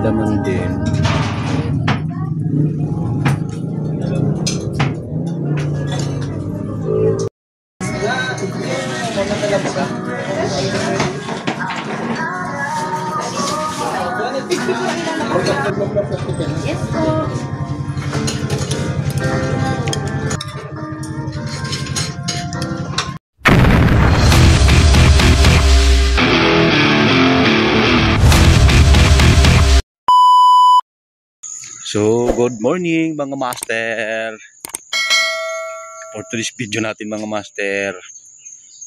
Laman din. Yes po. So, good morning mga master. For today's video natin mga master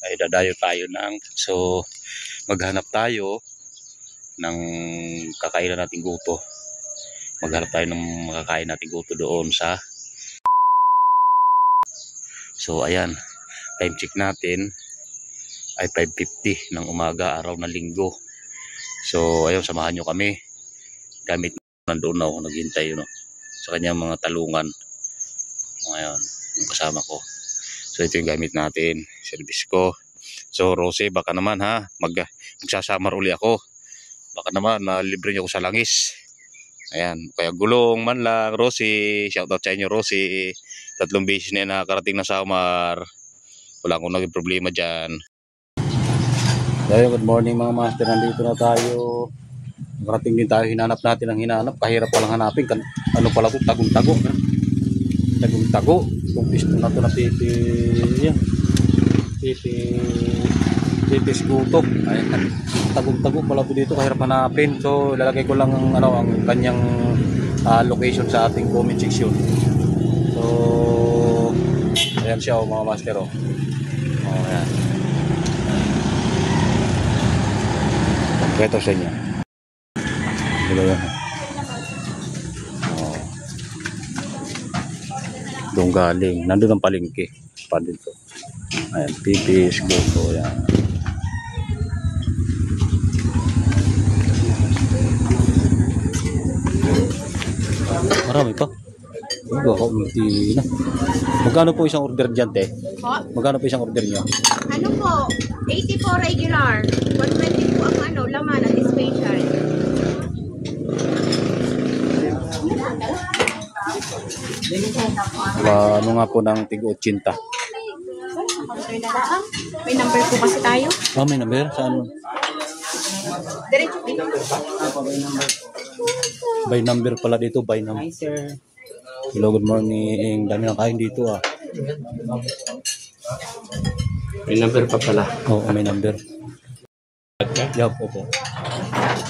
ay dadayo tayo maghanap tayo ng kakainin nating guto. Maghanap tayo ng makakain nating guto doon sa. So, ayan, time check natin ay 5:50 ng umaga, araw ng linggo. So, ayun, samahan nyo kami. Gamit nandoon ako naghintay sa kanyang mga talungan. Ngayon, yung kasama ko. So ito yung gamit natin, service ko. So Rose, baka naman magsasamar uli ako. Baka naman libre niyo ako sa langis. Ayan, kaya gulong man lang. Rose, shout out sa inyo Rose. 3 beses na nakakarating na Samar. Wala akong naging problema dyan. Good morning mga master, nandito na tayo. Nakarating din tayo, hinanap natin ang hinanap. Kahirap palang hanapin. Ano pala ito? Tagong-tago. Tagong-tago. Itong pisto na ito na pitis guto. Ayan. Tagong-tago pala ito dito. Kahirap hanapin. So, lalagay ko lang ang kanyang location sa ating comment section. So, ayan siya mga master. Ayan. Ito sa inyo. Doon galing, nandun ang palengke pa dito. Ayan, pipis, guto, yan. Marami pa. Magkano po isang order dyan, te? Magkano po isang order nyo? Ano po? 80 po regular. 120 po ang laman at special. Ano nga po ng tig-80? May number po kasi tayo. May number? Saan? Diretso po. By number pala dito, by number. Hi sir. Hello, good morning. Dami ng kain dito May number pa pala. Oo, may number. Yup, opo.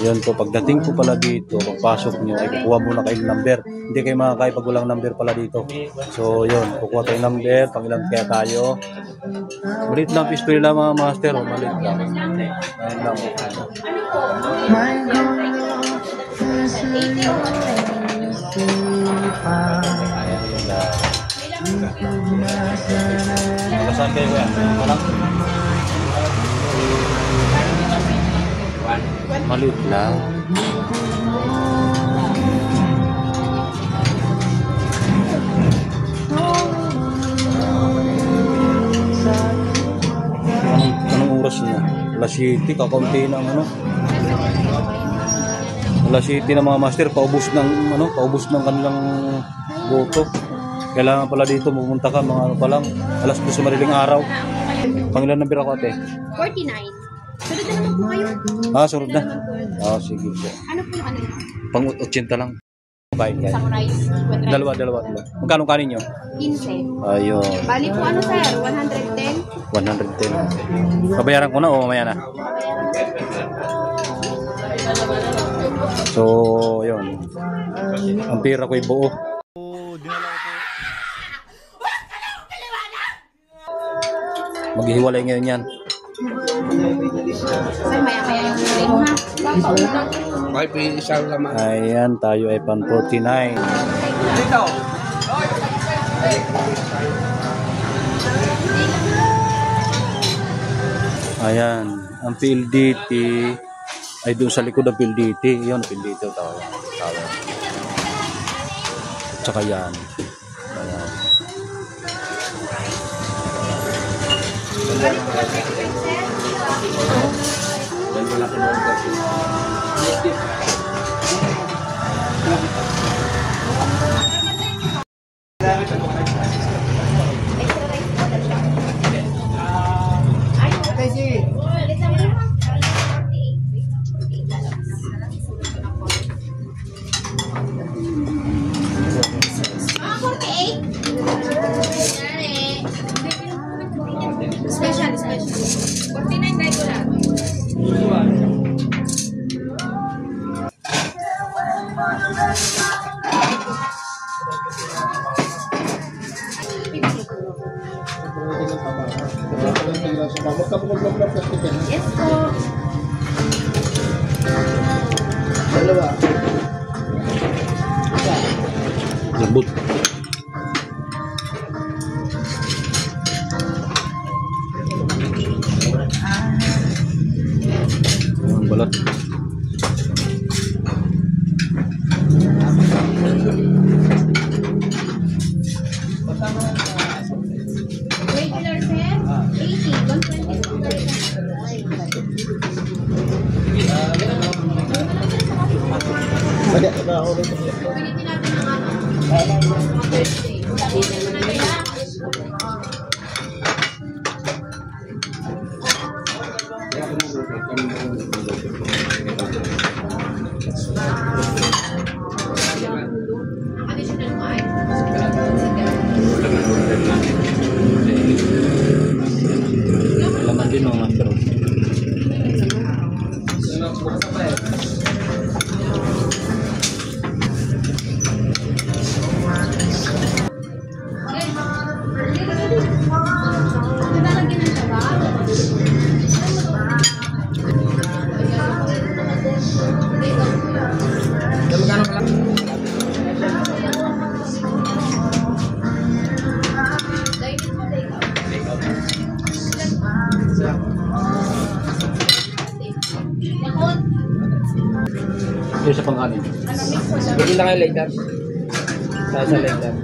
Yan po, pagdating po pala dito, pagpasok nyo, ay kukuha muna kayo ng number. Hindi kayo makakaya pag walang number pala dito. So, yun, kukuha tayo ng number, pangilan kaya tayo. Maliit lang, pisto nila mga master, maliit lang. Ayan lang. Ayan lang. Saan kayo yan? Walang? Maliit lang. Anong oras niya? Alas 7, kakaunti ng Alas 7 ng mga master, paubos ng kanilang goto. Kailangan pala dito pumunta ka mga pa lang, alas 2 madaling araw. Pangilan number ako ate? 49. Sunod na naman po kayo. Sunod na. Sige po. Ano po yung Pang 80 lang. Kain kayo. Isang rice. Dalawa. Magkano kanin nyo? 15. Ayun. Bali po sir? 110? 110. Pabayaran ko na o mamaya na? So, yun. Ang pira ko'y buo. Maghihiwalay ngayon yan. Sir, maya-maya yung huling mo ha. May isang laman. Ayan, tayo ay pan 49. Ayan, ang PLDT ay doon sa likod ng PLDT. Yun, PLDT tayo. Tsaka yan. Ayan. Yes po. Lambot. Ang balat. Regular set, 80, 120. Pilitin natin ng ano, mga Thursday. Pilitin mo na kaya. Ang additional mo ay? Laman din mga master. Nilalagyan ng taba. Ito sa pang-anin. Bigyan lang kayo later. Sa later.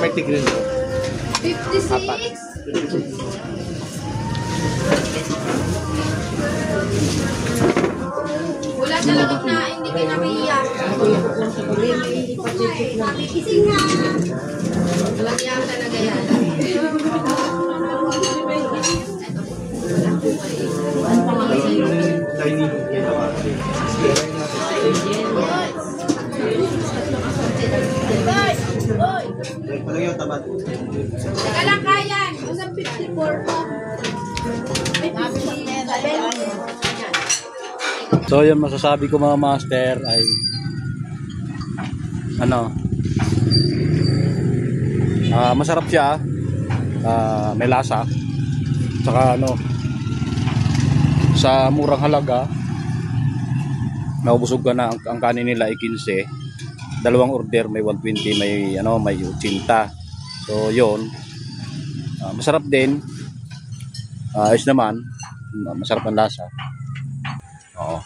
May tigrin. 56. Wala talaga na hindi kinakaya. Ising nga. Walang yan talaga yan. Teka lang kaya. Hanggang 54 po. So yun masasabi ko mga master ay ano masarap siya, may lasa, saka ano sa murang halaga maubusog ka na. Ang kanin nila ay 15, dalawang order, may 120, may ano, may 80. So yun, masarap din, ayos naman, masarap ang lasa. Oo,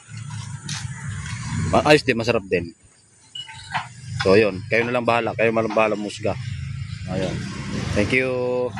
ayos din, masarap din. So yun, kayo na lang bahala, kayo malang bahala musga. Ayun, thank you.